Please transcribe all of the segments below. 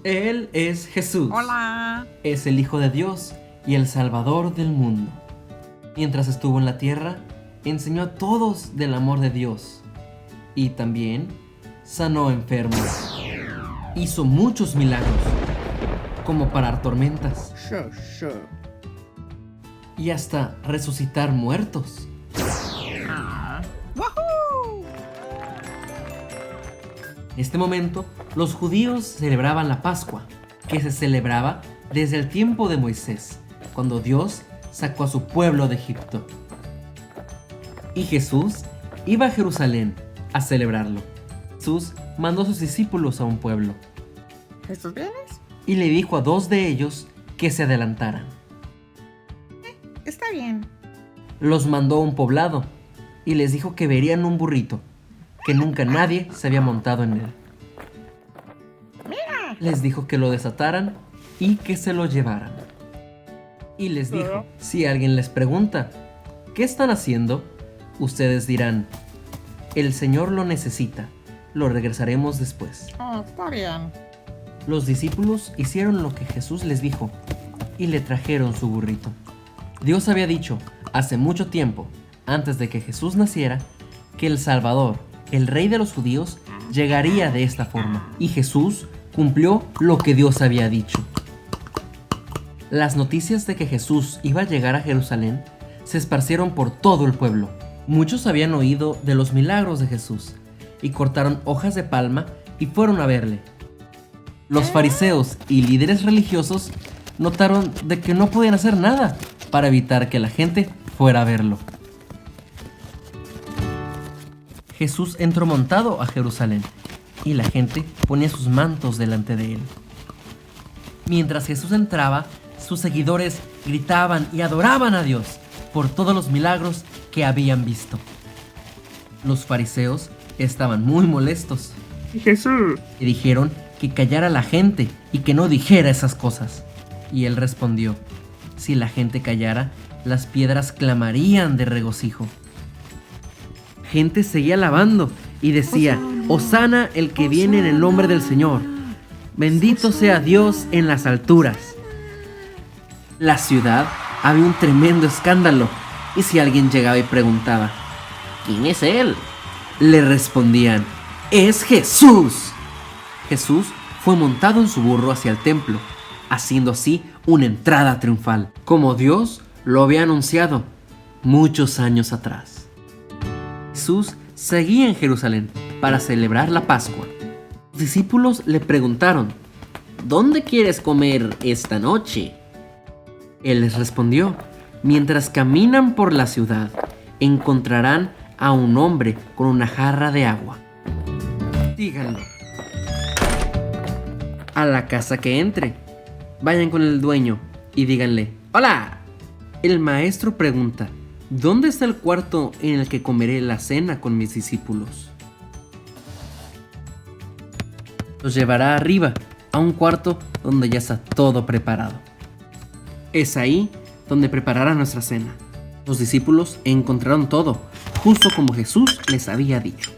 Él es Jesús. Hola. Es el Hijo de Dios y el Salvador del mundo. Mientras estuvo en la tierra, enseñó a todos del amor de Dios. Y también sanó enfermos. Hizo muchos milagros, como parar tormentas. Y hasta resucitar muertos. ¡Wahoo! En este momento, los judíos celebraban la Pascua, que se celebraba desde el tiempo de Moisés, cuando Dios sacó a su pueblo de Egipto. Y Jesús iba a Jerusalén a celebrarlo. Jesús mandó a sus discípulos a un pueblo ¿Jesús vienes? y le dijo a 2 de ellos que se adelantaran. Está bien. Los mandó a un poblado y les dijo que verían un burrito, que nunca nadie se había montado en él. Mira. Les dijo que lo desataran y que se lo llevaran. Y les dijo, si alguien les pregunta, ¿qué están haciendo? Ustedes dirán, el Señor lo necesita, lo regresaremos después. Oh, está bien. Los discípulos hicieron lo que Jesús les dijo y le trajeron su burrito. Dios había dicho, hace mucho tiempo, antes de que Jesús naciera, que el Salvador, el Rey de los judíos, llegaría de esta forma. Y Jesús cumplió lo que Dios había dicho. Las noticias de que Jesús iba a llegar a Jerusalén se esparcieron por todo el pueblo. Muchos habían oído de los milagros de Jesús y cortaron hojas de palma y fueron a verle. Los fariseos y líderes religiosos notaron de que no podían hacer nada para evitar que la gente fuera a verlo. Jesús entró montado a Jerusalén y la gente ponía sus mantos delante de él. Mientras Jesús entraba, sus seguidores gritaban y adoraban a Dios por todos los milagros que habían visto. Los fariseos estaban muy molestos Jesús. y dijeron que callara a la gente y que no dijera esas cosas. Y él respondió, si la gente callara, las piedras clamarían de regocijo. Gente seguía alabando y decía, Hosana el que viene en el nombre del Señor. Bendito sea Dios en las alturas. La ciudad había un tremendo escándalo y si alguien llegaba y preguntaba, ¿quién es él? Le respondían, ¡es Jesús! Jesús fue montado en su burro hacia el templo, haciendo así una entrada triunfal, como Dios lo había anunciado muchos años atrás. Jesús seguía en Jerusalén para celebrar la Pascua. Los discípulos le preguntaron, ¿dónde quieres comer esta noche? Él les respondió, mientras caminan por la ciudad, encontrarán a un hombre con una jarra de agua. Díganlo. A la casa que entre, vayan con el dueño y díganle, ¡hola! El maestro pregunta, ¿dónde está el cuarto en el que comeré la cena con mis discípulos? Los llevará arriba, a un cuarto donde ya está todo preparado. Es ahí donde preparará nuestra cena. Los discípulos encontraron todo, justo como Jesús les había dicho.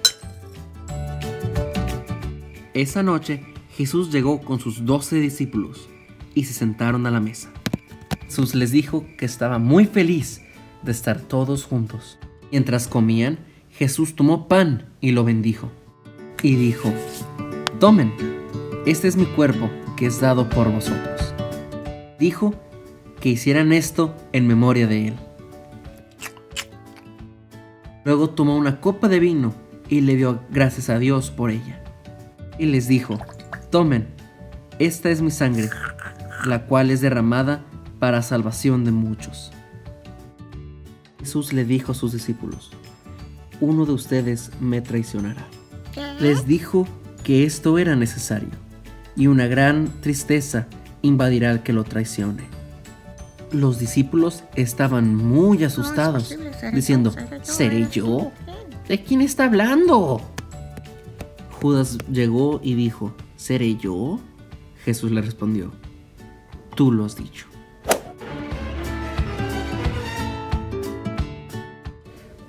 Esa noche, Jesús llegó con sus 12 discípulos y se sentaron a la mesa. Jesús les dijo que estaba muy feliz de estar todos juntos. Mientras comían, Jesús tomó pan y lo bendijo. Y dijo, tomen, este es mi cuerpo que es dado por vosotros. Dijo que hicieran esto en memoria de él. Luego tomó una copa de vino y le dio gracias a Dios por ella. Y les dijo, tomen, esta es mi sangre, la cual es derramada para salvación de muchos. Jesús le dijo a sus discípulos, uno de ustedes me traicionará. Les dijo que esto era necesario, y una gran tristeza invadirá al que lo traicione. Los discípulos estaban muy asustados, diciendo, ¿seré yo? ¿De quién está hablando? Judas llegó y dijo, ¿seré yo? Jesús le respondió, tú lo has dicho.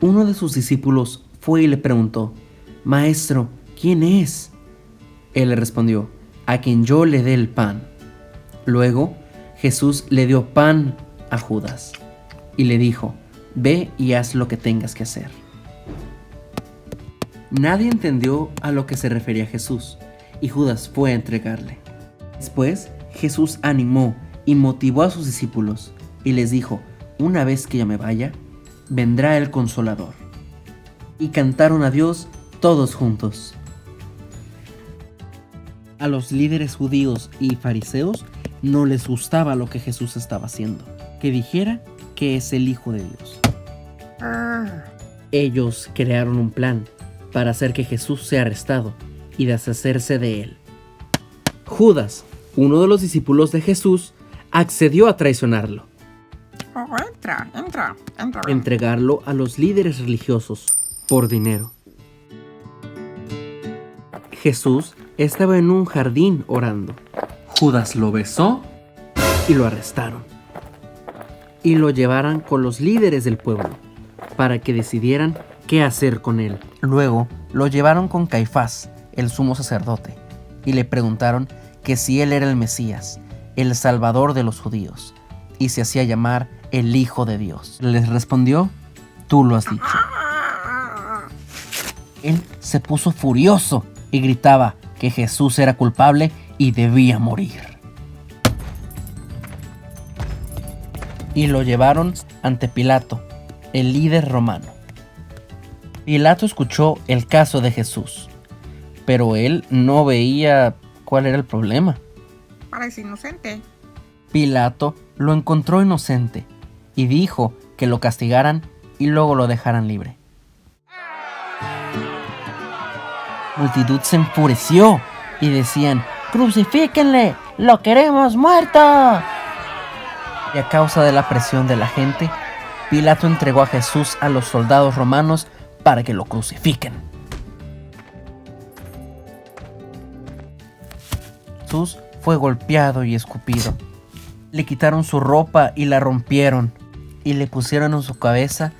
Uno de sus discípulos fue y le preguntó, Maestro, ¿quién es? Él le respondió, a quien yo le dé el pan. Luego Jesús le dio pan a Judas y le dijo: ve y haz lo que tengas que hacer. Nadie entendió a lo que se refería Jesús, y Judas fue a entregarle. Después Jesús animó y motivó a sus discípulos y les dijo: una vez que yo me vaya, vendrá el Consolador. Y cantaron a Dios todos juntos. A los líderes judíos y fariseos no les gustaba lo que Jesús estaba haciendo, que dijera que es el Hijo de Dios. Ellos crearon un plan para hacer que Jesús sea arrestado y deshacerse de él. Judas, uno de los discípulos de Jesús, accedió a traicionarlo, Entra. entregarlo a los líderes religiosos por dinero. Jesús estaba en un jardín orando. Judas lo besó y lo arrestaron. Y lo llevaron con los líderes del pueblo para que decidieran qué hacer con él. Luego lo llevaron con Caifás, el sumo sacerdote, y le preguntaron que si él era el Mesías, el Salvador de los judíos, y se hacía llamar el Hijo de Dios. Les respondió: tú lo has dicho. Él se puso furioso y gritaba que Jesús era culpable y debía morir. Y lo llevaron ante Pilato, el líder romano. Pilato escuchó el caso de Jesús, pero él no veía cuál era el problema. Parece inocente. Pilato lo encontró inocente y dijo que lo castigaran y luego lo dejaran libre. La multitud se enfureció y decían: ¡crucifíquenle! ¡Lo queremos muerto! Y a causa de la presión de la gente, Pilato entregó a Jesús a los soldados romanos para que lo crucifiquen. Jesús fue golpeado y escupido. Le quitaron su ropa y la rompieron, y le pusieron en su cabeza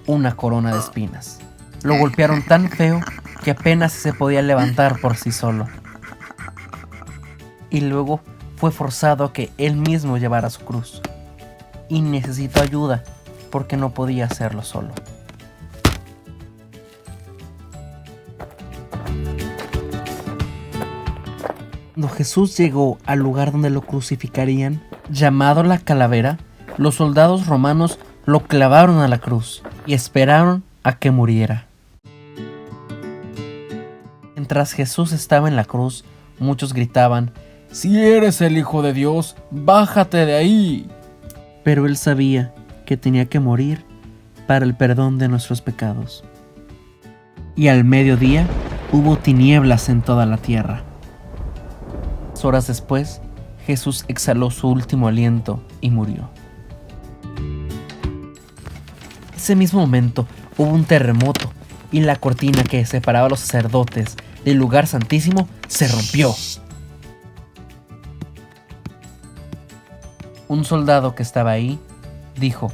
una corona de espinas. Lo golpearon tan feo que apenas se podía levantar por sí solo. Y luego fue forzado a que él mismo llevara su cruz. Y necesitó ayuda porque no podía hacerlo solo. Cuando Jesús llegó al lugar donde lo crucificarían, llamado la calavera, los soldados romanos lo clavaron a la cruz y esperaron a que muriera. Mientras Jesús estaba en la cruz, muchos gritaban: «Si eres el Hijo de Dios, bájate de ahí». Pero él sabía que tenía que morir para el perdón de nuestros pecados. Y al mediodía hubo tinieblas en toda la tierra. Horas después, Jesús exhaló su último aliento y murió. Ese mismo momento hubo un terremoto y la cortina que separaba a los sacerdotes del lugar santísimo se rompió. Un soldado que estaba ahí dijo: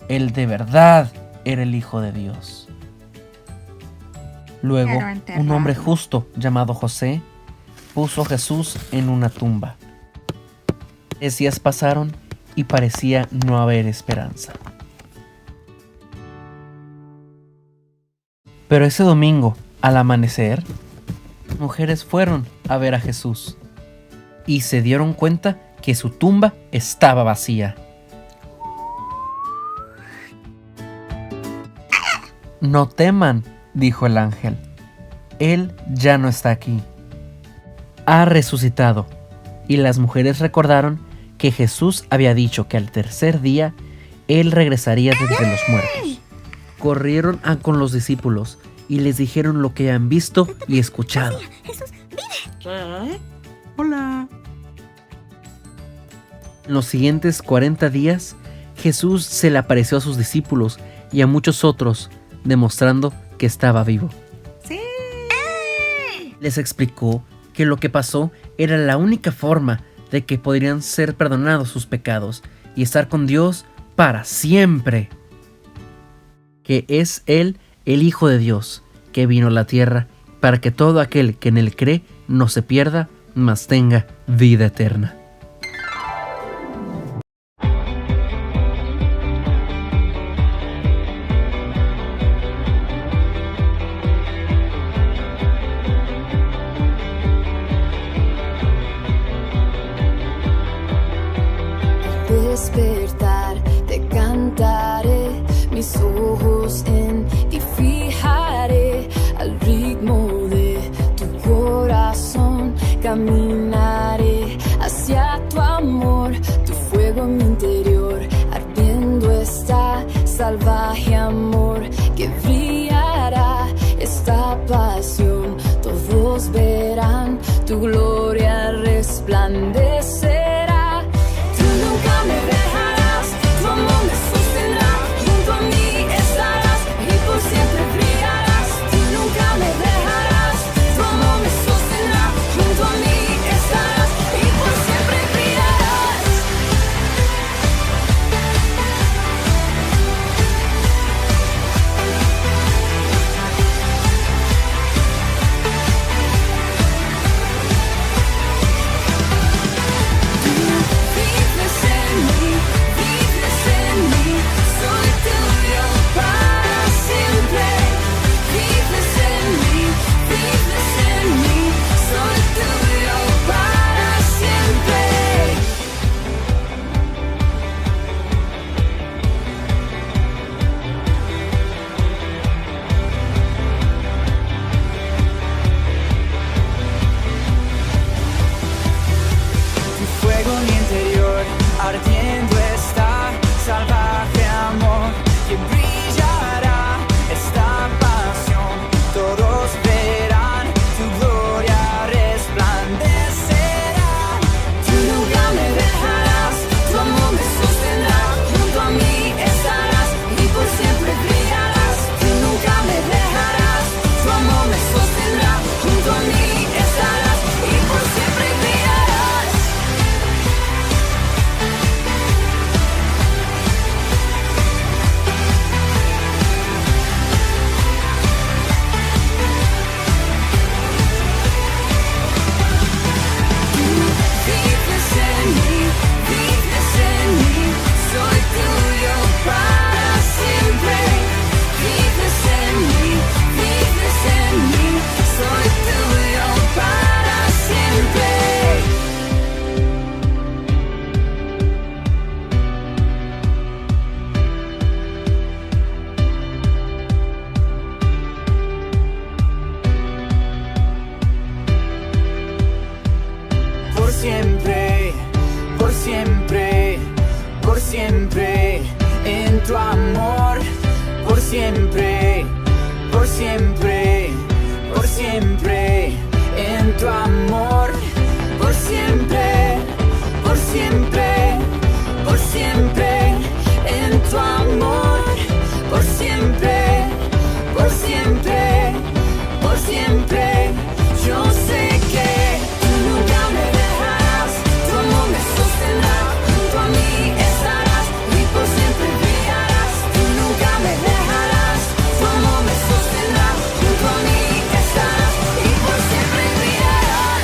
«Él de verdad era el Hijo de Dios». Luego, un hombre justo llamado José puso a Jesús en una tumba. 3 días pasaron y parecía no haber esperanza. Pero ese domingo, al amanecer, mujeres fueron a ver a Jesús y se dieron cuenta que su tumba estaba vacía. «No teman», dijo el ángel. «Él ya no está aquí. Ha resucitado». Y las mujeres recordaron que Jesús había dicho que al tercer día Él regresaría de entre los muertos. Corrieron con los discípulos y les dijeron lo que han visto y escuchado. Jesús, vive. Hola. En los siguientes 40 días, Jesús se le apareció a sus discípulos y a muchos otros, demostrando que estaba vivo. Sí. Les explicó que lo que pasó era la única forma de que podrían ser perdonados sus pecados y estar con Dios para siempre. Que es Él el Hijo de Dios, que vino a la tierra para que todo aquel que en Él cree no se pierda, mas tenga vida eterna. Despertar, te cantaré, mis ojos en ti fijaré, al ritmo de tu corazón caminaré hacia tu amor, tu fuego en mi interior, ardiendo está salvaje amor que brillará esta pasión, todos verán tu gloria resplandecerá. Me dejarás, tu amor me sostendrá, junto a mí estarás y por siempre brillarás. Tú nunca me dejarás, tu amor me sostendrá, junto a mí estarás y por siempre brillarás. Ardiendo está salvaje amor que brillará esta pasión, todos verán tu gloria resplandecerá. Tú nunca me dejarás, tu amor me sostendrá, junto a mí estarás y por siempre brillarás. Tú nunca me dejarás, tu amor me sostendrá, junto a mí estarás y por siempre brillarás. Por siempre, por siempre, por siempre, en tu amor, por siempre, por siempre, por siempre, en tu amor, por siempre, por siempre, por siempre, en tu amor, por siempre, por siempre, por siempre, yo sé que tú nunca me dejarás, tu amor me sostendrá, junto a mí estarás y por siempre brillarás. Tú nunca me dejarás, tu amor me sostendrá, junto a mí estarás y por siempre brillarás.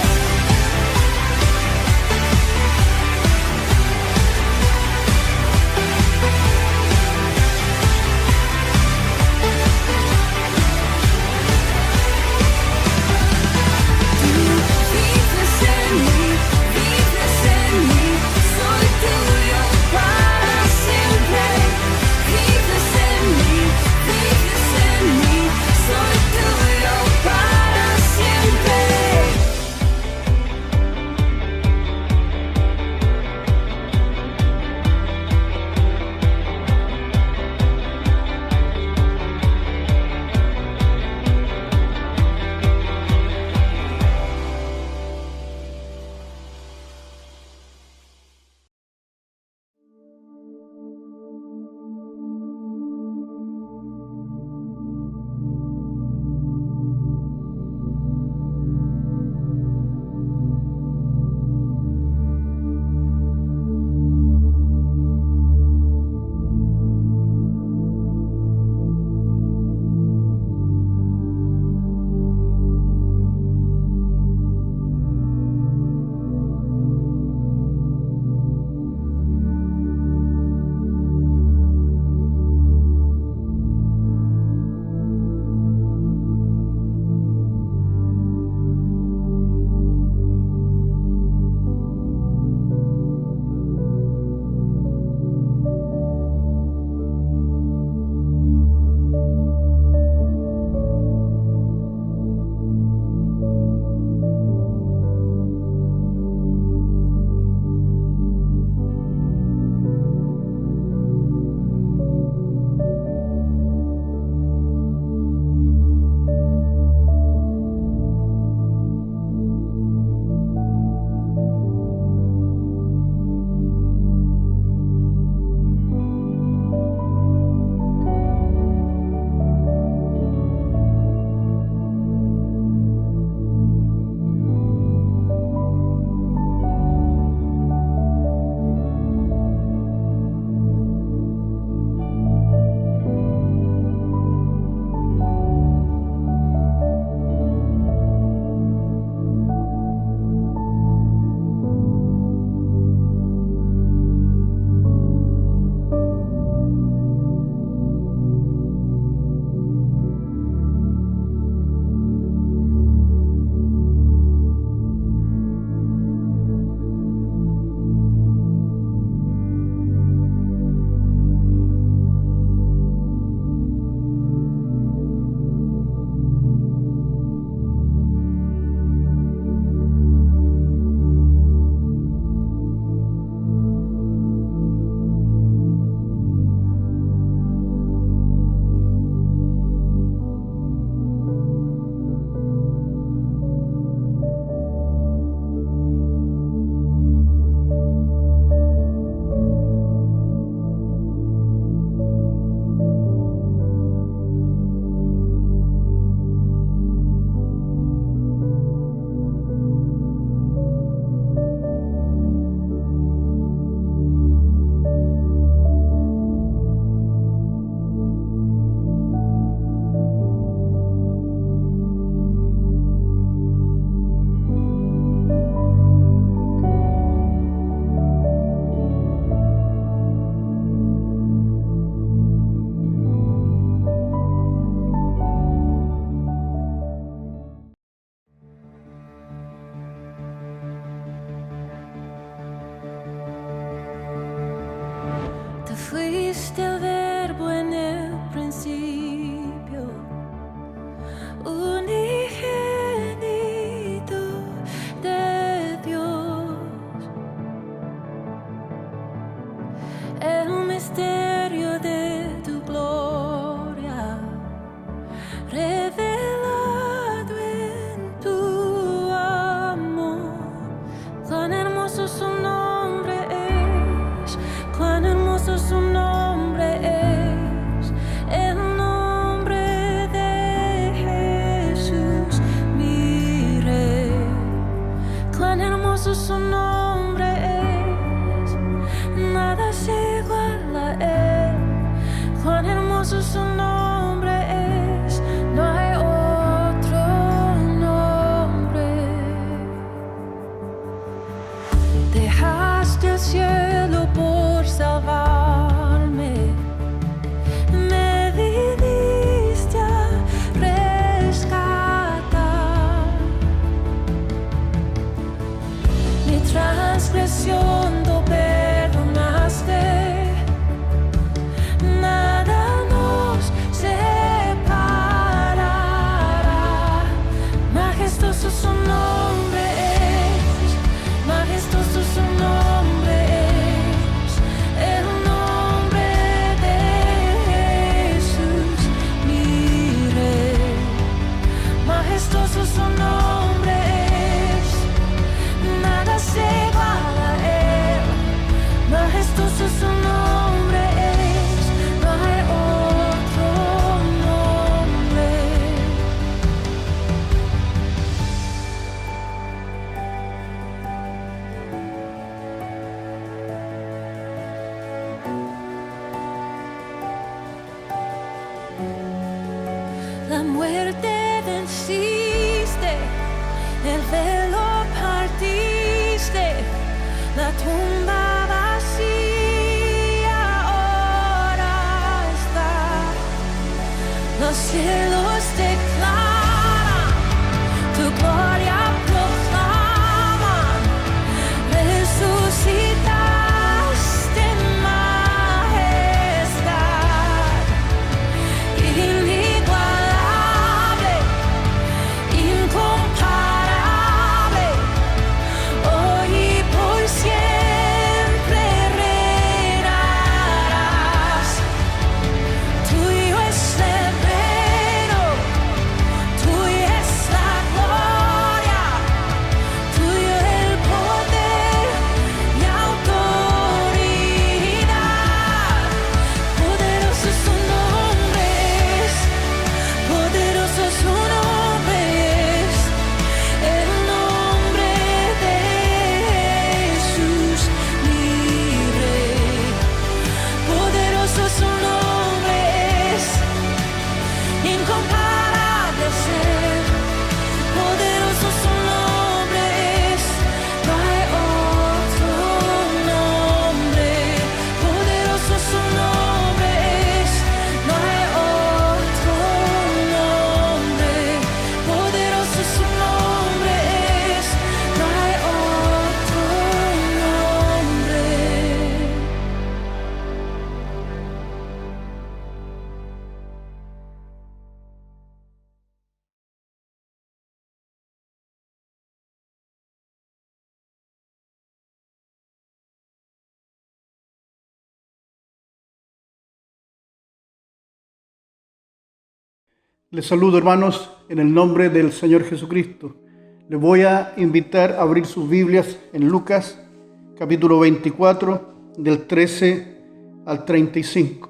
existe el verbo en el principio, unigénito de Dios. El misterio de tu gloria revelado en tu amor. Cuán hermoso su nombre es, cuán hermoso su nombre es, el nombre de Jesús, mi Rey. Cuán hermoso su nombre es, nada se iguala a él. Cuán hermoso su nombre es, no hay otro nombre. Dejaste el cielo por salvarme, me viniste a rescatar. Mi transgresión tú perdonaste, nada nos separará. Majestuoso su nombre es, majestuoso su nombre es, el nombre de Jesús, mi Rey. Majestuoso su nombre es, nada se iguala a él. Majestuoso su nombre es, no hay otro nombre. La muerte venciste, el velo partiste, la tumba vacía ahora está. Los cielos declaran, tu gloria proclaman, resucitaste en majestad, inigualable, incomparable, hoy y por siempre reinarás. Tuyo es el reino, tuya es la gloria, tuyo el poder y autoridad. Poderoso su nombre es, poderoso su nombre es, el nombre de Jesús, mi Rey. Poderoso su nombre es, incomparable ser. Poderoso su nombre es, no hay otro nombre. Poderoso su nombre es, no hay otro nombre. Poderoso su nombre es, no hay otro nombre. Les saludo, hermanos, en el nombre del Señor Jesucristo. Les voy a invitar a abrir sus Biblias en Lucas, capítulo 24, del 13 al 35.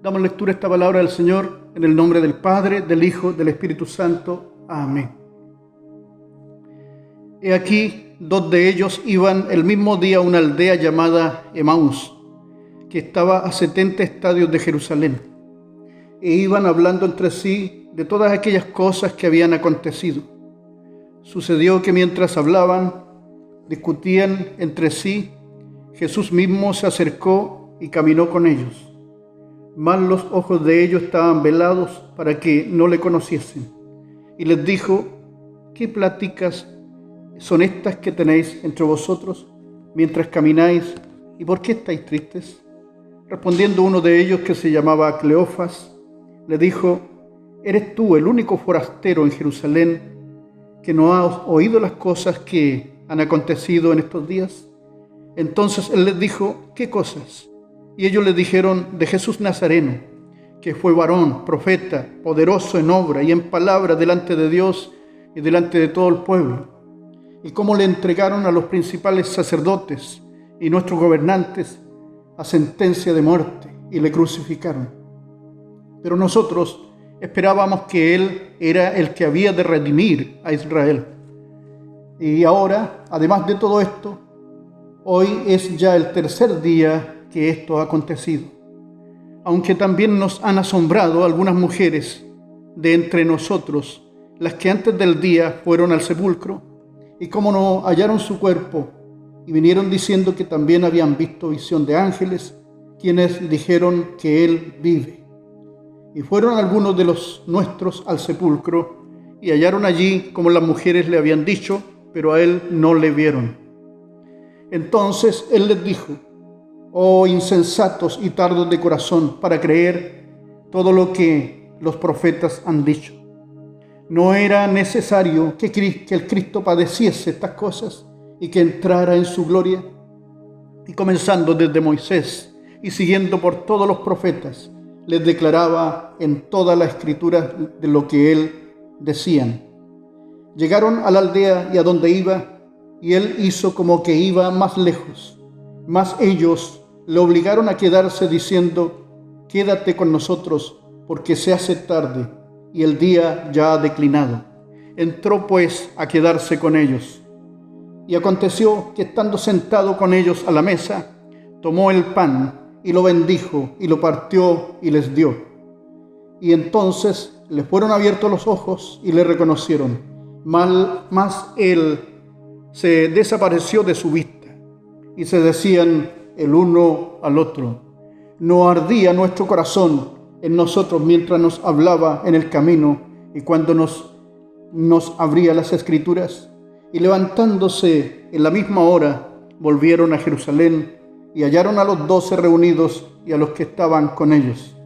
Damos lectura a esta palabra del Señor en el nombre del Padre, del Hijo, del Espíritu Santo. Amén. He aquí, dos de ellos iban el mismo día a una aldea llamada Emaús, que estaba a 70 estadios de Jerusalén, e iban hablando entre sí de todas aquellas cosas que habían acontecido. Sucedió que mientras hablaban, discutían entre sí, Jesús mismo se acercó y caminó con ellos. Mas los ojos de ellos estaban velados para que no le conociesen. Y les dijo: ¿qué pláticas son estas que tenéis entre vosotros mientras camináis? ¿Y por qué estáis tristes? Respondiendo uno de ellos, que se llamaba Cleofas, le dijo: ¿eres tú el único forastero en Jerusalén que no ha oído las cosas que han acontecido en estos días? Entonces él les dijo: ¿qué cosas? Y ellos le dijeron: de Jesús Nazareno, que fue varón, profeta, poderoso en obra y en palabra delante de Dios y delante de todo el pueblo, y cómo le entregaron a los principales sacerdotes y nuestros gobernantes a sentencia de muerte y le crucificaron. Pero nosotros esperábamos que Él era el que había de redimir a Israel. Y ahora, además de todo esto, hoy es ya el tercer día que esto ha acontecido. Aunque también nos han asombrado algunas mujeres de entre nosotros, las que antes del día fueron al sepulcro, y como no hallaron su cuerpo, y vinieron diciendo que también habían visto visión de ángeles, quienes dijeron que Él vive. Y fueron algunos de los nuestros al sepulcro, y hallaron allí como las mujeres le habían dicho, pero a Él no le vieron. Entonces Él les dijo: oh insensatos y tardos de corazón, para creer todo lo que los profetas han dicho. ¿No era necesario que el Cristo padeciese estas cosas y que entrara en su gloria? Y comenzando desde Moisés y siguiendo por todos los profetas, les declaraba en toda la escritura de lo que él decían. Llegaron a la aldea y a donde iba, y él hizo como que iba más lejos. Mas ellos le obligaron a quedarse diciendo: quédate con nosotros, porque se hace tarde y el día ya ha declinado. Entró pues a quedarse con ellos. Y aconteció que estando sentado con ellos a la mesa, tomó el pan y lo bendijo y lo partió y les dio. Y entonces les fueron abiertos los ojos y le reconocieron. Mas él se desapareció de su vista. Y se decían el uno al otro: ¿no ardía nuestro corazón en nosotros mientras nos hablaba en el camino y cuando nos abría las escrituras? Y levantándose en la misma hora, volvieron a Jerusalén y hallaron a los 12 reunidos y a los que estaban con ellos,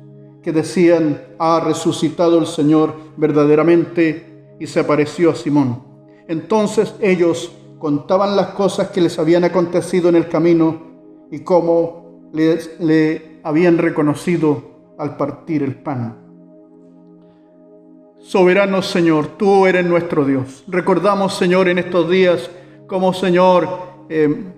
que decían: ha resucitado el Señor verdaderamente y se apareció a Simón. Entonces ellos contaban las cosas que les habían acontecido en el camino y cómo le habían reconocido al partir el pan. Soberano Señor, tú eres nuestro Dios. Recordamos, Señor, en estos días cómo, Señor,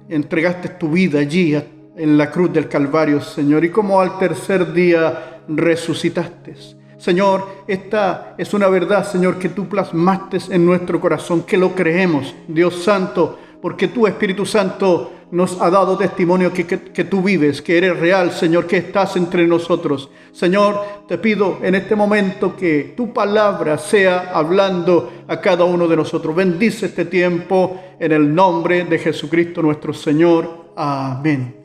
entregaste tu vida allí en la cruz del Calvario, Señor, y cómo al tercer día resucitaste. Señor, esta es una verdad, Señor, que tú plasmaste en nuestro corazón, que lo creemos, Dios Santo, porque tú, Espíritu Santo, nos ha dado testimonio que tú vives, que eres real, Señor, que estás entre nosotros. Señor, te pido en este momento que tu palabra sea hablando a cada uno de nosotros. Bendice este tiempo en el nombre de Jesucristo nuestro Señor. Amén.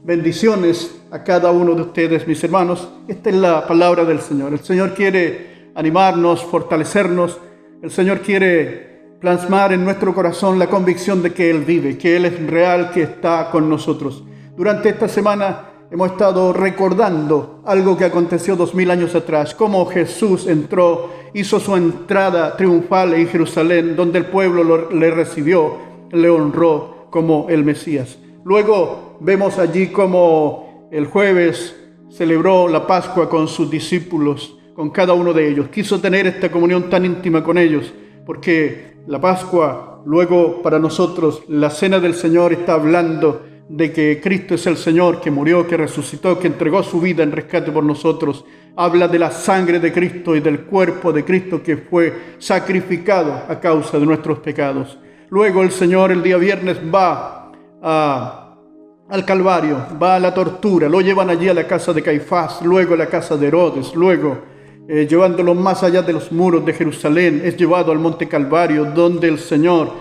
Bendiciones a cada uno de ustedes, mis hermanos. Esta es la palabra del Señor. El Señor quiere animarnos, fortalecernos. El Señor quiere plasmar en nuestro corazón la convicción de que Él vive, que Él es real, que está con nosotros. Durante esta semana hemos estado recordando algo que aconteció 2000 años atrás, cómo Jesús entró, hizo su entrada triunfal en Jerusalén, donde el pueblo le recibió, le honró como el Mesías. Luego vemos allí cómo el jueves celebró la Pascua con sus discípulos, con cada uno de ellos. Quiso tener esta comunión tan íntima con ellos, porque la Pascua, luego para nosotros, la Cena del Señor está hablando de que Cristo es el Señor, que murió, que resucitó, que entregó su vida en rescate por nosotros. Habla de la sangre de Cristo y del cuerpo de Cristo que fue sacrificado a causa de nuestros pecados. Luego el Señor el día viernes va al Calvario, va a la tortura, lo llevan allí a la casa de Caifás, luego a la casa de Herodes, luego llevándolo más allá de los muros de Jerusalén, es llevado al monte Calvario, donde el Señor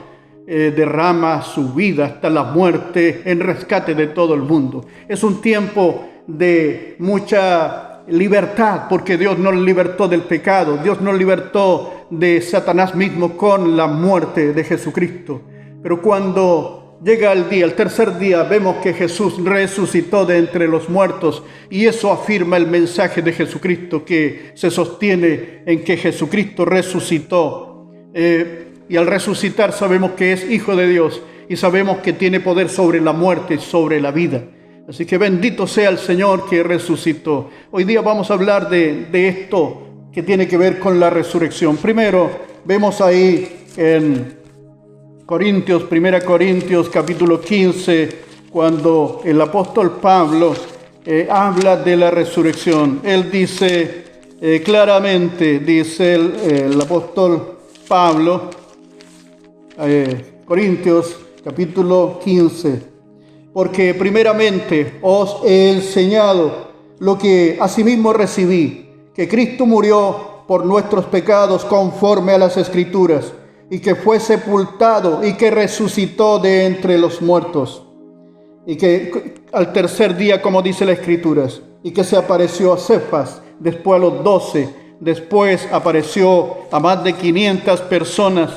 derrama su vida hasta la muerte en rescate de todo el mundo. Es un tiempo de mucha libertad, porque Dios nos libertó del pecado, Dios nos libertó de Satanás mismo con la muerte de Jesucristo. Pero cuando llega el día, el tercer día, vemos que Jesús resucitó de entre los muertos, y eso afirma el mensaje de Jesucristo, que se sostiene en que Jesucristo resucitó. Y al resucitar sabemos que es Hijo de Dios, y sabemos que tiene poder sobre la muerte y sobre la vida. Así que bendito sea el Señor que resucitó. Hoy día vamos a hablar de esto que tiene que ver con la resurrección. Primero, vemos ahí en Corintios, 1 Corintios capítulo 15, cuando el apóstol Pablo habla de la resurrección. Él dice claramente, dice el apóstol Pablo, Corintios capítulo 15, porque primeramente os he enseñado lo que asimismo recibí, que Cristo murió por nuestros pecados conforme a las Escrituras, y que fue sepultado y que resucitó de entre los muertos, y que al tercer día, como dice las Escrituras, y que se apareció a Cefas, después a los 12, después apareció a más de 500 personas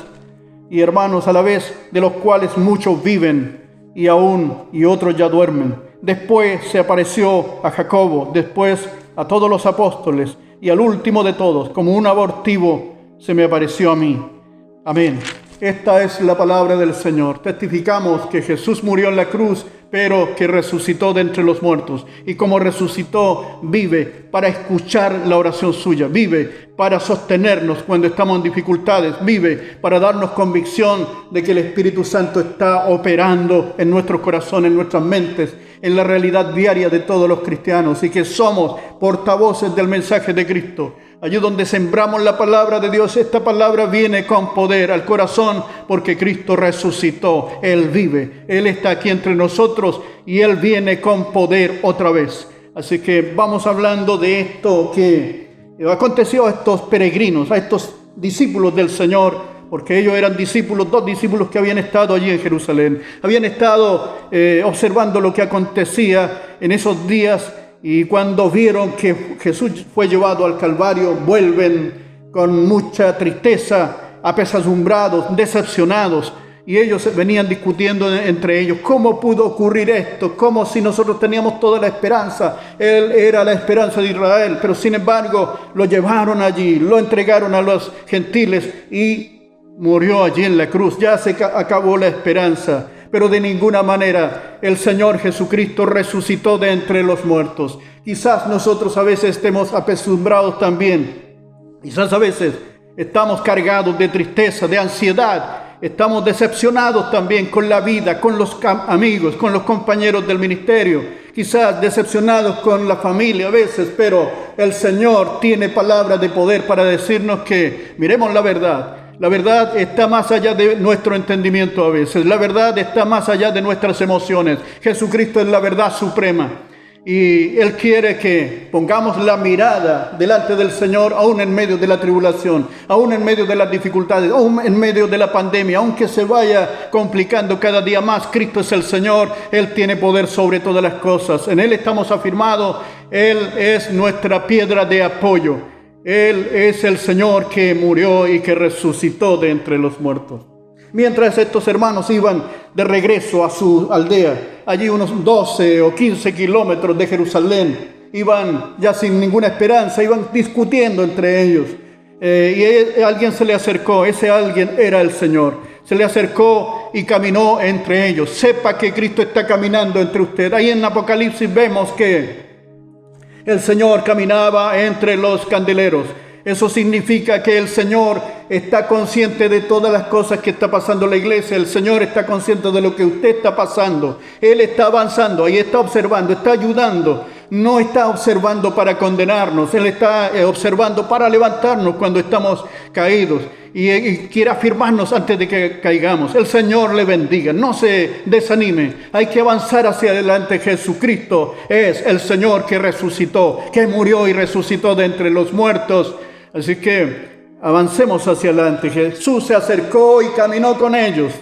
y hermanos a la vez, de los cuales muchos viven y otros ya duermen. Después se apareció a Jacobo, después a todos los apóstoles, y al último de todos, como un abortivo, se me apareció a mí. Amén. Esta es la palabra del Señor. Testificamos que Jesús murió en la cruz, pero que resucitó de entre los muertos. Y como resucitó, vive para escuchar la oración suya. Vive para sostenernos cuando estamos en dificultades. Vive para darnos convicción de que el Espíritu Santo está operando en nuestros corazones, en nuestras mentes, en la realidad diaria de todos los cristianos, y que somos portavoces del mensaje de Cristo. Allí donde sembramos la palabra de Dios, esta palabra viene con poder al corazón, porque Cristo resucitó. Él vive, Él está aquí entre nosotros, y Él viene con poder otra vez. Así que vamos hablando de esto que aconteció a estos peregrinos, a estos discípulos del Señor, porque ellos eran discípulos, 2 discípulos que habían estado allí en Jerusalén. Habían estado observando lo que acontecía en esos días, y cuando vieron que Jesús fue llevado al Calvario, vuelven con mucha tristeza, apesadumbrados, decepcionados. Y ellos venían discutiendo entre ellos, ¿cómo pudo ocurrir esto? Como si nosotros teníamos toda la esperanza. Él era la esperanza de Israel, pero sin embargo lo llevaron allí, lo entregaron a los gentiles y murió allí en la cruz. Ya se acabó la esperanza. Pero de ninguna manera el Señor Jesucristo resucitó de entre los muertos. Quizás nosotros a veces estemos apesadumbrados también. Quizás a veces estamos cargados de tristeza, de ansiedad. Estamos decepcionados también con la vida, con los amigos, con los compañeros del ministerio. Quizás decepcionados con la familia a veces, pero el Señor tiene palabra de poder para decirnos que miremos la verdad. La verdad está más allá de nuestro entendimiento a veces. La verdad está más allá de nuestras emociones. Jesucristo es la verdad suprema. Y Él quiere que pongamos la mirada delante del Señor, aún en medio de la tribulación, aún en medio de las dificultades, aún en medio de la pandemia, aunque se vaya complicando cada día más. Cristo es el Señor. Él tiene poder sobre todas las cosas. En Él estamos afirmados. Él es nuestra piedra de apoyo. Él es el Señor que murió y que resucitó de entre los muertos. Mientras estos hermanos iban de regreso a su aldea, allí unos 12 o 15 kilómetros de Jerusalén, iban ya sin ninguna esperanza, iban discutiendo entre ellos. Y alguien se le acercó, ese alguien era el Señor. Se le acercó y caminó entre ellos. Sepa que Cristo está caminando entre ustedes. Ahí en Apocalipsis vemos que el Señor caminaba entre los candeleros. Eso significa que el Señor está consciente de todas las cosas que está pasando en la iglesia. El Señor está consciente de lo que usted está pasando. Él está avanzando, ahí está observando, está ayudando. No está observando para condenarnos. Él está observando para levantarnos cuando estamos caídos. Y quiere afirmarnos antes de que caigamos. El Señor le bendiga. No se desanime. Hay que avanzar hacia adelante. Jesucristo es el Señor que resucitó, que murió y resucitó de entre los muertos. Así que avancemos hacia adelante. Jesús se acercó y caminó con ellos.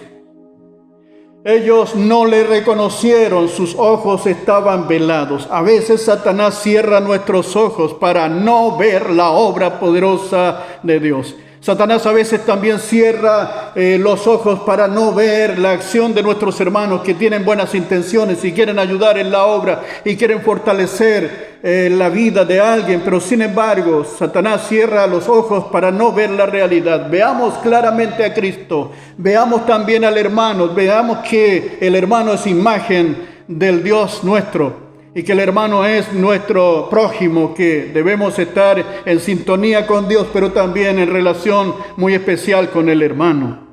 Ellos no le reconocieron, sus ojos estaban velados. A veces Satanás cierra nuestros ojos para no ver la obra poderosa de Dios. Satanás a veces también cierra los ojos para no ver la acción de nuestros hermanos que tienen buenas intenciones y quieren ayudar en la obra y quieren fortalecer la vida de alguien, pero sin embargo Satanás cierra los ojos para no ver la realidad. Veamos claramente a Cristo, veamos también al hermano, veamos que el hermano es imagen del Dios nuestro y que el hermano es nuestro prójimo, que debemos estar en sintonía con Dios, pero también en relación muy especial con el hermano.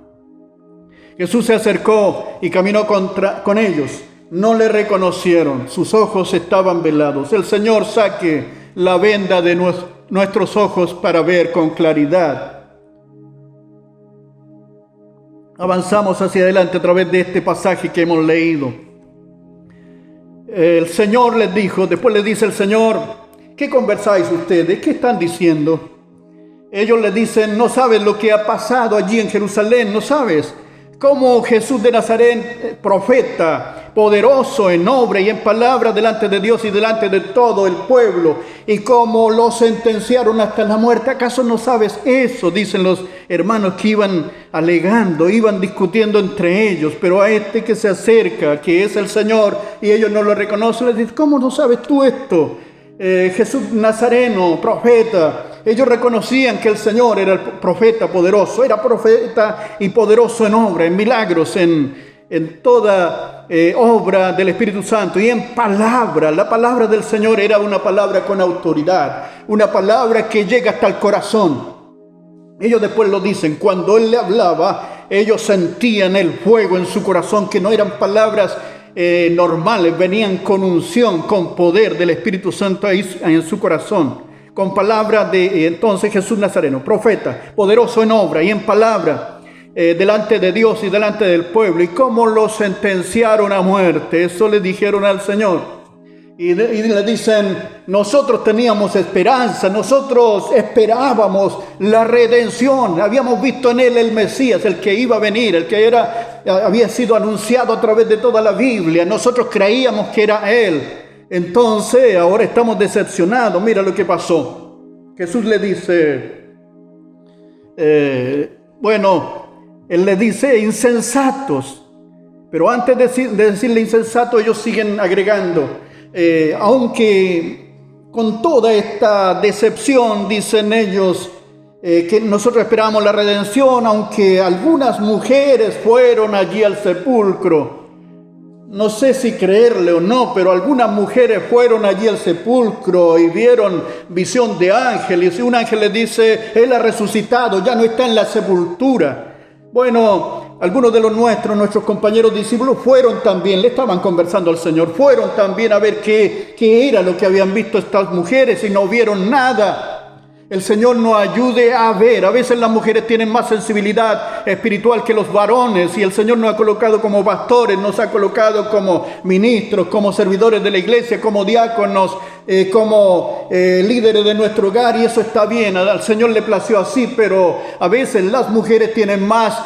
Jesús se acercó y caminó con ellos. No le reconocieron, sus ojos estaban velados. El Señor saque la venda de nuestros ojos para ver con claridad. Avanzamos hacia adelante a través de este pasaje que hemos leído. El Señor les dijo, después les dice el Señor, ¿qué conversáis ustedes? ¿Qué están diciendo? Ellos le dicen, no sabes lo que ha pasado allí en Jerusalén, no sabes cómo Jesús de Nazaret, profeta, poderoso en obra y en palabra delante de Dios y delante de todo el pueblo, y cómo lo sentenciaron hasta la muerte. ¿Acaso no sabes eso? Dicen los hermanos que iban alegando, iban discutiendo entre ellos, pero a este que se acerca, que es el Señor, y ellos no lo reconocen, les dicen, ¿cómo no sabes tú esto? Jesús Nazareno, profeta. Ellos reconocían que el Señor era el profeta poderoso, era profeta y poderoso en obra, en milagros, en toda obra del Espíritu Santo y en palabra. La palabra del Señor era una palabra con autoridad, una palabra que llega hasta el corazón. Ellos después lo dicen, cuando Él le hablaba, ellos sentían el fuego en su corazón, que no eran palabras normales, venían con unción, con poder del Espíritu Santo ahí en su corazón. Con palabras de entonces Jesús Nazareno, profeta, poderoso en obra y en palabra, delante de Dios y delante del pueblo. Y cómo lo sentenciaron a muerte, eso le dijeron al Señor. Y le dicen, nosotros teníamos esperanza, nosotros esperábamos la redención, habíamos visto en Él el Mesías, el que iba a venir, el que había sido anunciado a través de toda la Biblia, nosotros creíamos que era Él. Entonces ahora estamos decepcionados. Mira lo que pasó. Jesús le dice, Él le dice insensatos, pero antes de decirle insensato, ellos siguen agregando, aunque con toda esta decepción, dicen ellos, que nosotros esperábamos la redención, aunque algunas mujeres fueron allí al sepulcro. No sé si creerle o no, pero algunas mujeres fueron allí al sepulcro y vieron visión de ángeles. Y un ángel les dice, Él ha resucitado, ya no está en la sepultura. Bueno, algunos de nuestros compañeros discípulos fueron también, le estaban conversando al Señor, fueron también a ver qué era lo que habían visto estas mujeres y no vieron nada. El Señor nos ayude a ver. A veces las mujeres tienen más sensibilidad espiritual que los varones, y el Señor nos ha colocado como pastores, nos ha colocado como ministros, como servidores de la iglesia, como diáconos, como líderes de nuestro hogar, y eso está bien. Al Señor le plació así, pero a veces las mujeres tienen más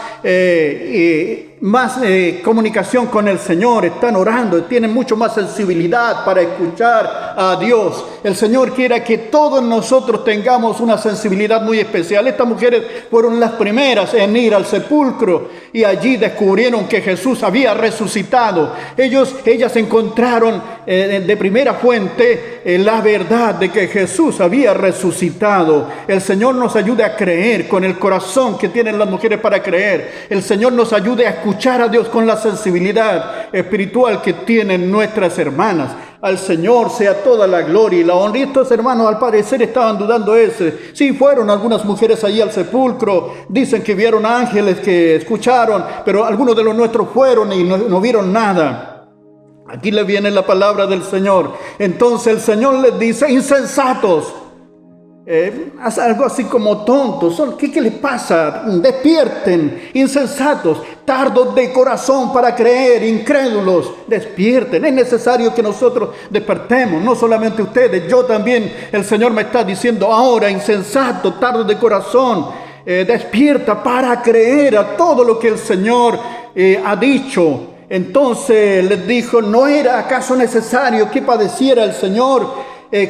comunicación con el Señor, están orando, tienen mucho más sensibilidad para escuchar a Dios. El Señor quiere que todos nosotros tengamos una sensibilidad muy especial. Estas mujeres fueron las primeras en ir al sepulcro y allí descubrieron que Jesús había resucitado. Ellas encontraron de primera fuente la verdad de que Jesús había resucitado. El Señor nos ayude a creer con el corazón que tienen las mujeres para creer. El Señor nos ayude a escuchar a Dios con la sensibilidad espiritual que tienen nuestras hermanas. Al Señor sea toda la gloria y la honra. Y estos hermanos al parecer estaban dudando ese. Sí, fueron algunas mujeres allí al sepulcro. Dicen que vieron ángeles, que escucharon, pero algunos de los nuestros fueron y no vieron nada. Aquí le viene la palabra del Señor. Entonces el Señor les dice, insensatos. Algo así como tontos. ¿Qué les pasa? Despierten, insensatos, tardos de corazón para creer, incrédulos. Despierten. Es necesario que nosotros despertemos, no solamente ustedes, yo también. El Señor me está diciendo ahora, insensatos, tardos de corazón. Despierta para creer a todo lo que el Señor ha dicho. Entonces les dijo, ¿no era acaso necesario que padeciera el Señor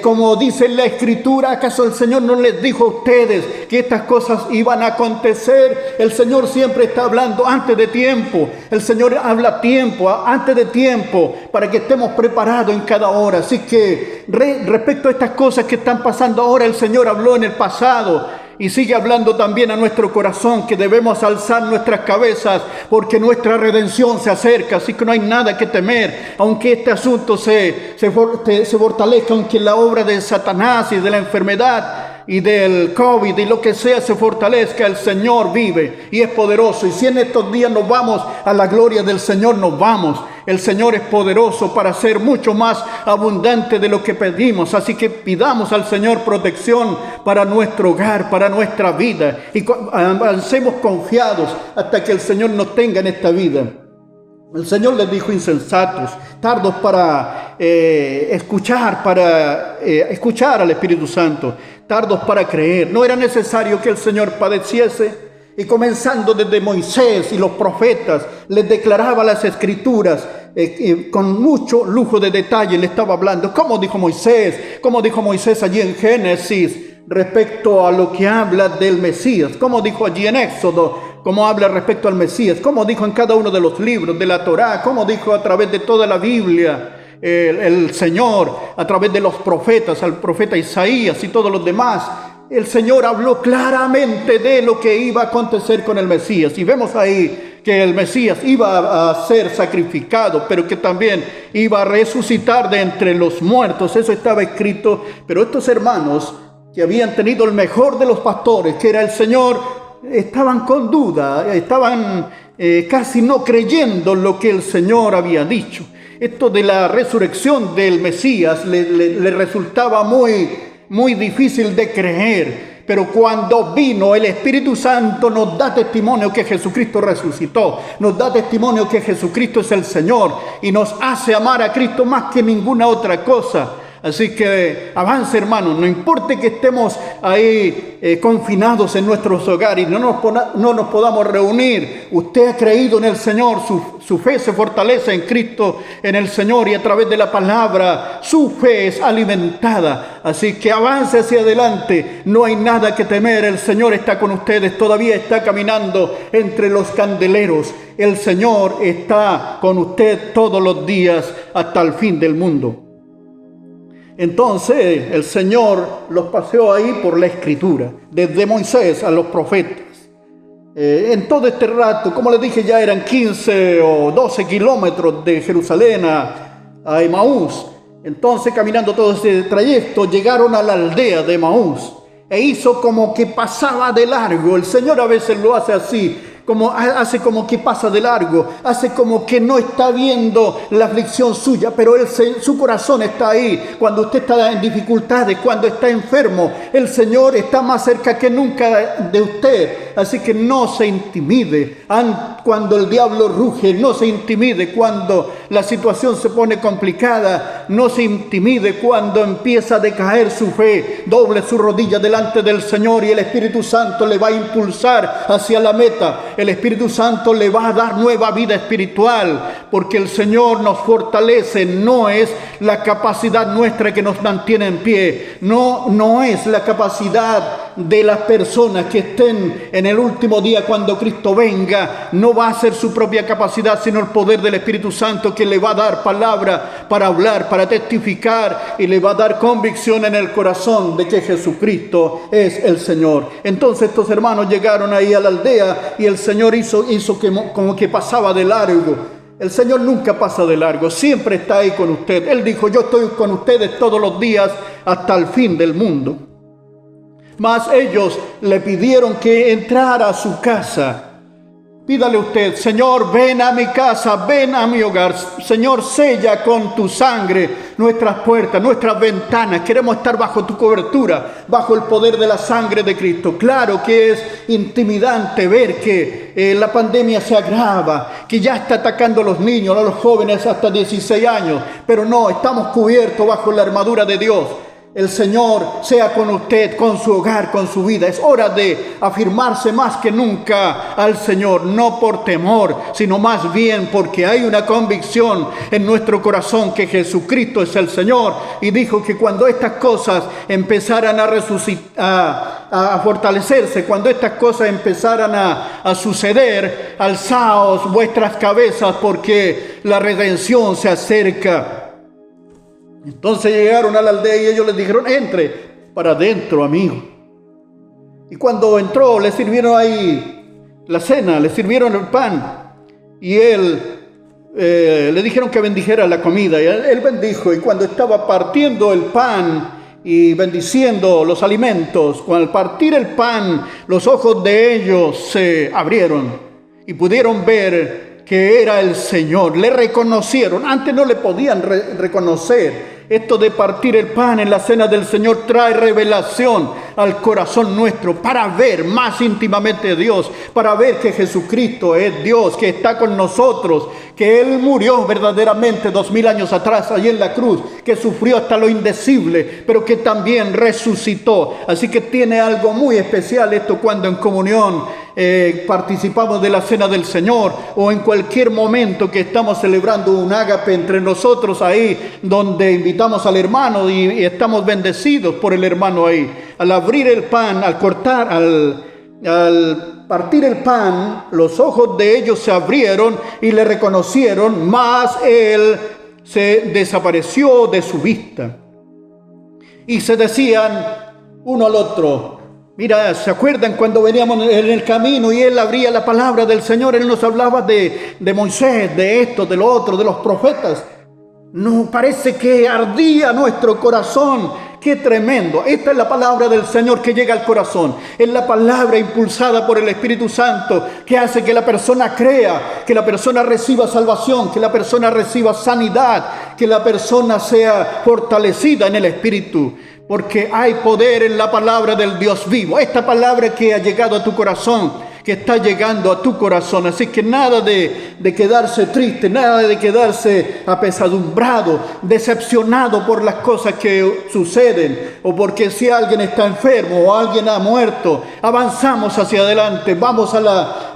como dice la Escritura, ¿acaso el Señor no les dijo a ustedes que estas cosas iban a acontecer? El Señor siempre está hablando antes de tiempo. El Señor habla a tiempo, antes de tiempo, para que estemos preparados en cada hora. Así que respecto a estas cosas que están pasando ahora, el Señor habló en el pasado. Y sigue hablando también a nuestro corazón que debemos alzar nuestras cabezas porque nuestra redención se acerca. Así que no hay nada que temer, aunque este asunto se fortalezca, aunque la obra de Satanás y de la enfermedad y del COVID y lo que sea se fortalezca, el Señor vive y es poderoso. Y si en estos días nos vamos a la gloria del Señor, nos vamos. El Señor es poderoso para ser mucho más abundante de lo que pedimos. Así que pidamos al Señor protección para nuestro hogar, para nuestra vida. Y avancemos confiados hasta que el Señor nos tenga en esta vida. El Señor les dijo insensatos, tardos para escuchar al Espíritu Santo, tardos para creer. No era necesario que el Señor padeciese. Y comenzando desde Moisés y los profetas, les declaraba las Escrituras con mucho lujo de detalle. Le estaba hablando, ¿cómo dijo Moisés allí en Génesis respecto a lo que habla del Mesías? ¿Cómo dijo allí en Éxodo? ¿Cómo habla respecto al Mesías? ¿Cómo dijo en cada uno de los libros de la Torá? ¿Cómo dijo a través de toda la Biblia el Señor? A través de los profetas, al profeta Isaías y todos los demás. El Señor habló claramente de lo que iba a acontecer con el Mesías. Y vemos ahí que el Mesías iba a ser sacrificado, pero que también iba a resucitar de entre los muertos. Eso estaba escrito. Pero estos hermanos que habían tenido el mejor de los pastores, que era el Señor, estaban con duda, estaban casi no creyendo lo que el Señor había dicho. Esto de la resurrección del Mesías le resultaba muy difícil de creer, pero cuando vino el Espíritu Santo nos da testimonio que Jesucristo resucitó, nos da testimonio que Jesucristo es el Señor y nos hace amar a Cristo más que ninguna otra cosa. Así que avance, hermanos, no importa que estemos ahí confinados en nuestros hogares y no nos podamos reunir. Usted ha creído en el Señor, su fe se fortalece en Cristo, en el Señor, y a través de la palabra su fe es alimentada. Así que avance hacia adelante, no hay nada que temer, el Señor está con ustedes, todavía está caminando entre los candeleros. El Señor está con usted todos los días hasta el fin del mundo. Entonces el Señor los paseó ahí por la Escritura, desde Moisés a los profetas. En todo este rato, como les dije, ya eran 15 o 12 kilómetros de Jerusalén a Emaús. Entonces, caminando todo ese trayecto, llegaron a la aldea de Emaús e hizo como que pasaba de largo. El Señor a veces lo hace así. Hace como que pasa de largo, hace como que no está viendo la aflicción suya, pero su corazón está ahí. Cuando usted está en dificultades, cuando está enfermo, el Señor está más cerca que nunca de usted. Así que no se intimide cuando el diablo ruge, no se intimide cuando la situación se pone complicada, no se intimide cuando empieza a decaer su fe. Doble su rodilla delante del Señor y el Espíritu Santo le va a impulsar hacia la meta. El Espíritu Santo le va a dar nueva vida espiritual, porque el Señor nos fortalece. No es la capacidad nuestra que nos mantiene en pie, no es la capacidad de las personas que estén en el último día cuando Cristo venga. No va a ser su propia capacidad, sino el poder del Espíritu Santo, que le va a dar palabra para hablar, para testificar, y le va a dar convicción en el corazón de que Jesucristo es el Señor. Entonces estos hermanos llegaron ahí a la aldea y el Señor hizo como que pasaba de largo. El Señor nunca pasa de largo, siempre está ahí con usted. Él dijo: yo estoy con ustedes todos los días hasta el fin del mundo. Mas ellos le pidieron que entrara a su casa. Pídale usted: Señor, ven a mi casa, ven a mi hogar. Señor, sella con tu sangre nuestras puertas, nuestras ventanas. Queremos estar bajo tu cobertura, bajo el poder de la sangre de Cristo. Claro que es intimidante ver que la pandemia se agrava, que ya está atacando a los niños, a los jóvenes hasta 16 años. Pero no, estamos cubiertos bajo la armadura de Dios. el Señor sea con usted, con su hogar, con su vida. Es hora de afirmarse más que nunca al Señor, no por temor, sino más bien porque hay una convicción en nuestro corazón que Jesucristo es el Señor. Y dijo que cuando estas cosas empezaran a resucitar, a fortalecerse, cuando estas cosas empezaran a suceder, alzaos vuestras cabezas porque la redención se acerca. Entonces llegaron a la aldea y ellos les dijeron: entre para adentro, amigo. Y cuando entró, le sirvieron ahí la cena, le sirvieron el pan. Y él le dijeron que bendijera la comida. Y él bendijo. Y cuando estaba partiendo el pan y bendiciendo los alimentos, al partir el pan, los ojos de ellos se abrieron y pudieron ver que era el Señor. Le reconocieron. Antes no le podían reconocer. Esto de partir el pan en la cena del Señor trae revelación al corazón nuestro para ver más íntimamente a Dios, para ver que Jesucristo es Dios, que está con nosotros, que Él murió verdaderamente 2000 años atrás allí en la cruz, que sufrió hasta lo indecible, pero que también resucitó. Así que tiene algo muy especial esto cuando en comunión participamos de la cena del Señor, o en cualquier momento que estamos celebrando un ágape entre nosotros, ahí donde invitamos al hermano y estamos bendecidos por el hermano ahí. Al abrir el pan, al cortar, al partir el pan, los ojos de ellos se abrieron y le reconocieron, mas él se desapareció de su vista. Y se decían uno al otro: mira, ¿se acuerdan cuando veníamos en el camino y él abría la palabra del Señor? Él nos hablaba de Moisés, de esto, de lo otro, de los profetas. No, parece que ardía nuestro corazón. ¡Qué tremendo! Esta es la palabra del Señor que llega al corazón. Es la palabra impulsada por el Espíritu Santo que hace que la persona crea, que la persona reciba salvación, que la persona reciba sanidad, que la persona sea fortalecida en el Espíritu. Porque hay poder en la palabra del Dios vivo. Esta palabra que ha llegado a tu corazón, que está llegando a tu corazón. Así que nada de quedarse triste, nada de quedarse apesadumbrado, decepcionado por las cosas que suceden, o porque si alguien está enfermo o alguien ha muerto. Avanzamos hacia adelante, vamos a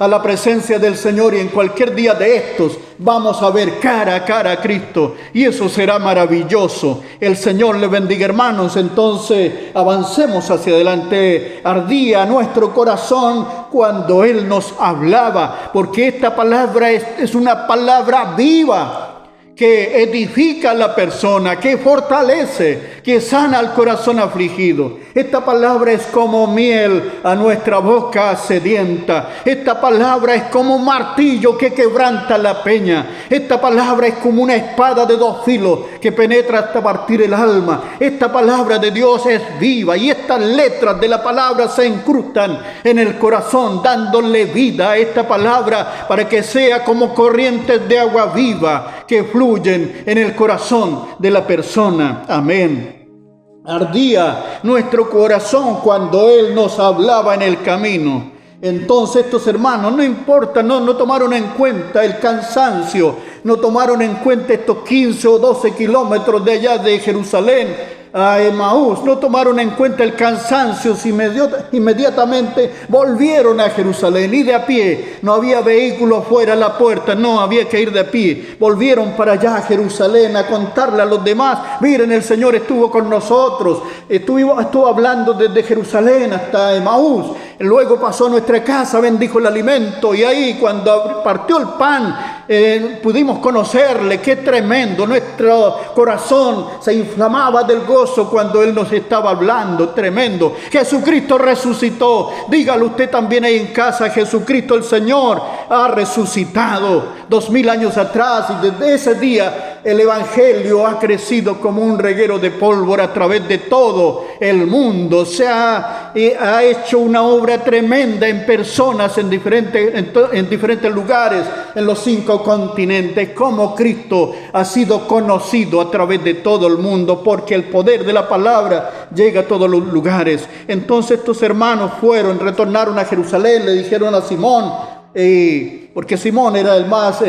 la presencia del Señor, y en cualquier día de estos vamos a ver cara a cara a Cristo, y eso será maravilloso. El Señor le bendiga, hermanos. Entonces avancemos hacia adelante. Ardía nuestro corazón cuando Él nos hablaba, porque esta palabra es una palabra viva que edifica a la persona, que fortalece, que sana al corazón afligido. Esta palabra es como miel a nuestra boca sedienta. Esta palabra es como un martillo que quebranta la peña. Esta palabra es como una espada de dos filos que penetra hasta partir el alma. Esta palabra de Dios es viva, y estas letras de la palabra se incrustan en el corazón, dándole vida a esta palabra para que sea como corrientes de agua viva que fluyen en el corazón de la persona. Amén. Ardía nuestro corazón cuando Él nos hablaba en el camino. Entonces estos hermanos, no importa, no tomaron en cuenta el cansancio, no tomaron en cuenta estos 15 o 12 kilómetros de allá de Jerusalén a Emaús, no tomaron en cuenta el cansancio. Inmediatamente volvieron a Jerusalén, y de a pie. No había vehículo fuera a la puerta, no, había que ir de a pie. Volvieron para allá a Jerusalén a contarle a los demás: miren, el Señor estuvo con nosotros, estuvo hablando desde Jerusalén hasta Emaús. Luego pasó a nuestra casa, bendijo el alimento, y ahí cuando partió el pan pudimos conocerle. ¡Qué tremendo! Nuestro corazón se inflamaba del gozo cuando Él nos estaba hablando. Tremendo. Jesucristo resucitó. Dígalo usted también ahí en casa: Jesucristo el Señor ha resucitado 2000 años atrás, y desde ese día el Evangelio ha crecido como un reguero de pólvora a través de todo el mundo. Se ha hecho una obra tremenda en personas en diferentes lugares, en los 5 continentes, como Cristo ha sido conocido a través de todo el mundo, porque el poder de la palabra llega a todos los lugares. Entonces estos hermanos retornaron a Jerusalén, le dijeron a Simón, porque Simón era el más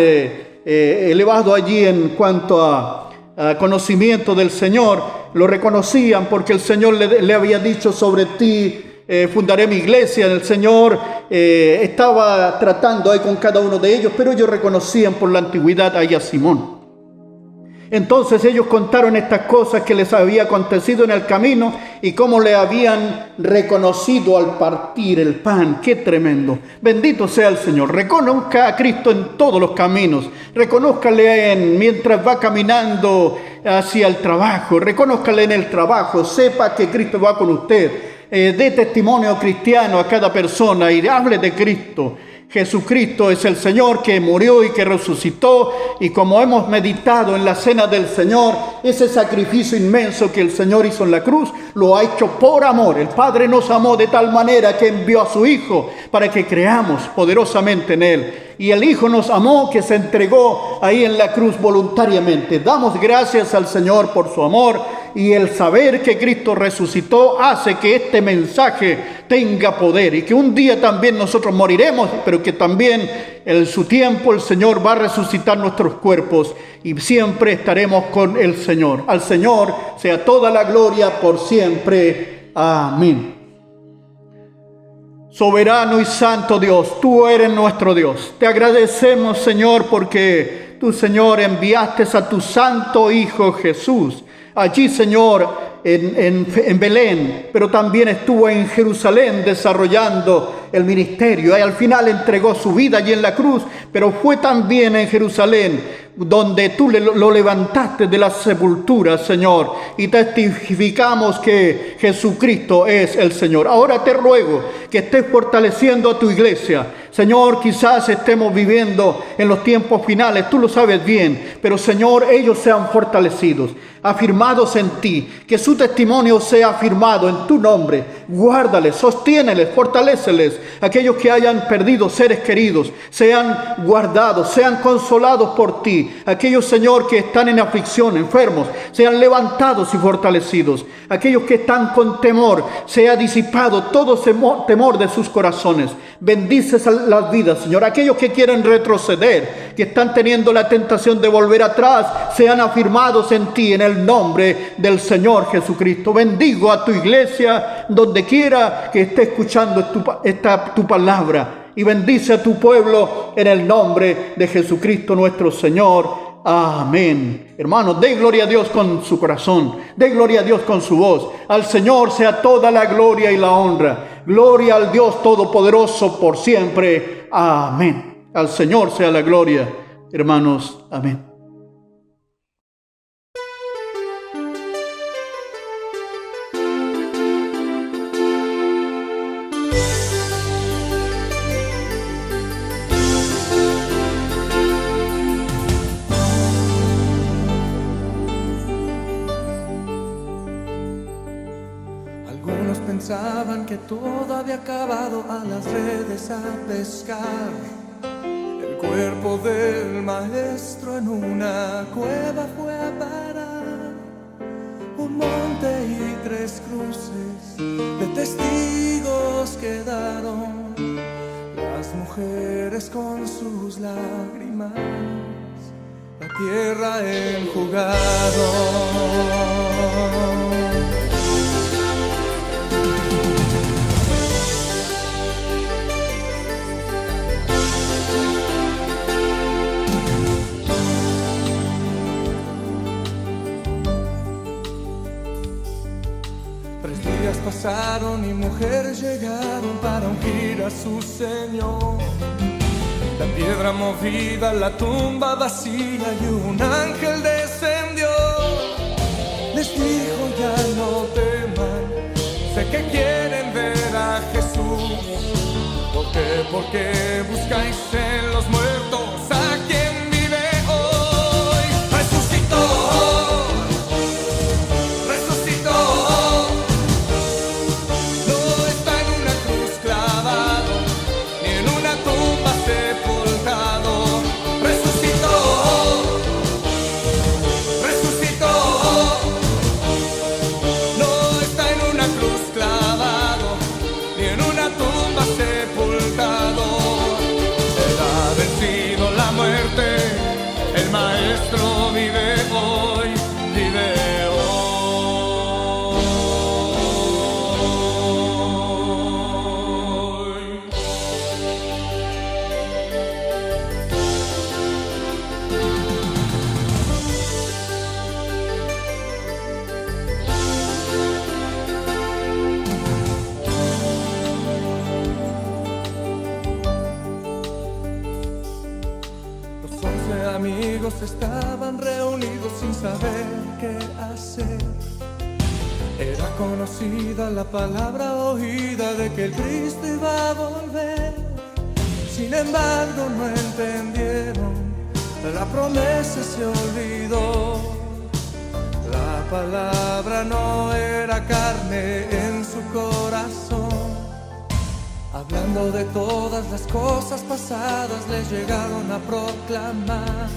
elevado allí en cuanto a conocimiento del Señor, lo reconocían porque el Señor le había dicho sobre ti, fundaré mi iglesia. El Señor estaba tratando ahí con cada uno de ellos, pero ellos reconocían por la antigüedad ahí a Simón. Entonces ellos contaron estas cosas que les había acontecido en el camino y cómo le habían reconocido al partir el pan. ¡Qué tremendo! Bendito sea el Señor. Reconozca a Cristo en todos los caminos. Reconózcale mientras va caminando hacia el trabajo. Reconózcale en el trabajo. Sepa que Cristo va con usted. Dé testimonio cristiano a cada persona y hable de Cristo. Jesucristo es el Señor que murió y que resucitó, y como hemos meditado en la cena del Señor, ese sacrificio inmenso que el Señor hizo en la cruz, lo ha hecho por amor. El Padre nos amó de tal manera que envió a su Hijo para que creamos poderosamente en Él. Y el Hijo nos amó, que se entregó ahí en la cruz voluntariamente. Damos gracias al Señor por su amor, y el saber que Cristo resucitó hace que este mensaje tenga poder y que un día también nosotros moriremos, pero que también en su tiempo el Señor va a resucitar nuestros cuerpos y siempre estaremos con el Señor. Al Señor sea toda la gloria por siempre. Amén. Soberano y santo Dios, tú eres nuestro Dios. Te agradecemos, Señor, porque tú, Señor, enviaste a tu santo Hijo Jesús. Allí, Señor, en Belén, pero también estuvo en Jerusalén desarrollando el ministerio. Y al final entregó su vida allí en la cruz, pero fue también en Jerusalén donde tú lo levantaste de la sepultura, Señor, y testificamos que Jesucristo es el Señor. Ahora te ruego que estés fortaleciendo a tu iglesia. Señor, quizás estemos viviendo en los tiempos finales, tú lo sabes bien, pero Señor, ellos sean fortalecidos, afirmados en ti, que su testimonio sea afirmado en tu nombre. Guárdales, sostiéneles, fortaléceles. Aquellos que hayan perdido seres queridos, sean guardados, sean consolados por ti. Aquellos, Señor, que están en aflicción, enfermos, sean levantados y fortalecidos. Aquellos que están con temor, sea disipado todo temor de sus corazones. Bendices las vidas, Señor. Aquellos que quieren retroceder, que están teniendo la tentación de volver atrás, sean afirmados en ti, en el nombre del Señor Jesucristo. Bendigo a tu iglesia donde quiera que esté escuchando tu palabra, y bendice a tu pueblo en el nombre de Jesucristo nuestro Señor. Amén. Hermanos, dé gloria a Dios con su corazón, dé gloria a Dios con su voz. Al Señor sea toda la gloria y la honra. Gloria al Dios Todopoderoso por siempre. Amén. Al Señor sea la gloria, hermanos. Amén. Pensaban que todo había acabado, a las redes a pescar. El cuerpo del maestro en una cueva fue a parar. Un monte y 3 cruces de testigos quedaron. Las mujeres con sus lágrimas la tierra enjugaron. Pasaron y mujeres llegaron para ungir a su Señor. La piedra movida, la tumba vacía, y un ángel descendió. Les dijo: ya no teman, sé que quieren ver a Jesús. ¿Por qué? Porque buscáis en los muertos a quien vive hoy. Resucitó. sin saber qué hacer. Era conocida la palabra oída de que el Cristo iba a volver. Sin embargo no entendieron, la promesa se olvidó. La palabra no era carne en su corazón. Hablando de todas las cosas pasadas, les llegaron a proclamar: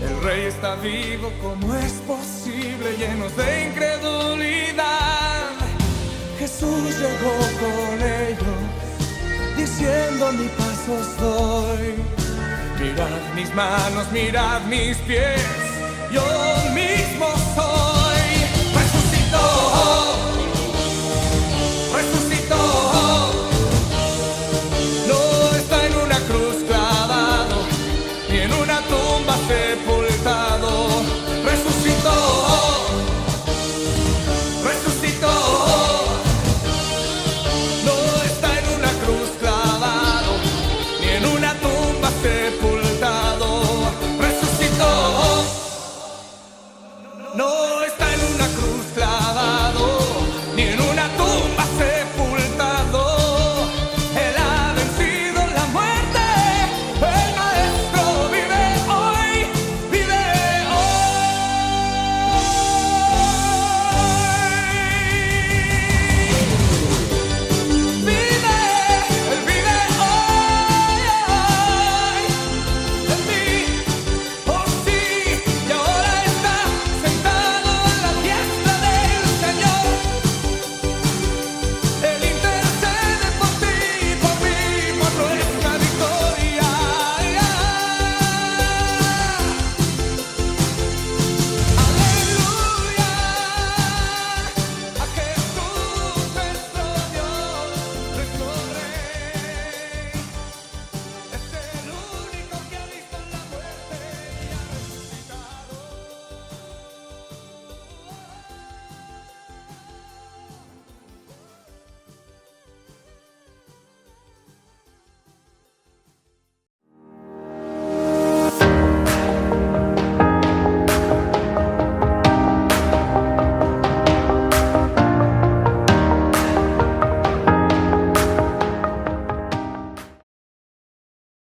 el Rey está vivo, ¿cómo es posible? Llenos de incredulidad, Jesús llegó con ellos, diciendo: mi paz os doy. Mirad mis manos, mirad mis pies, yo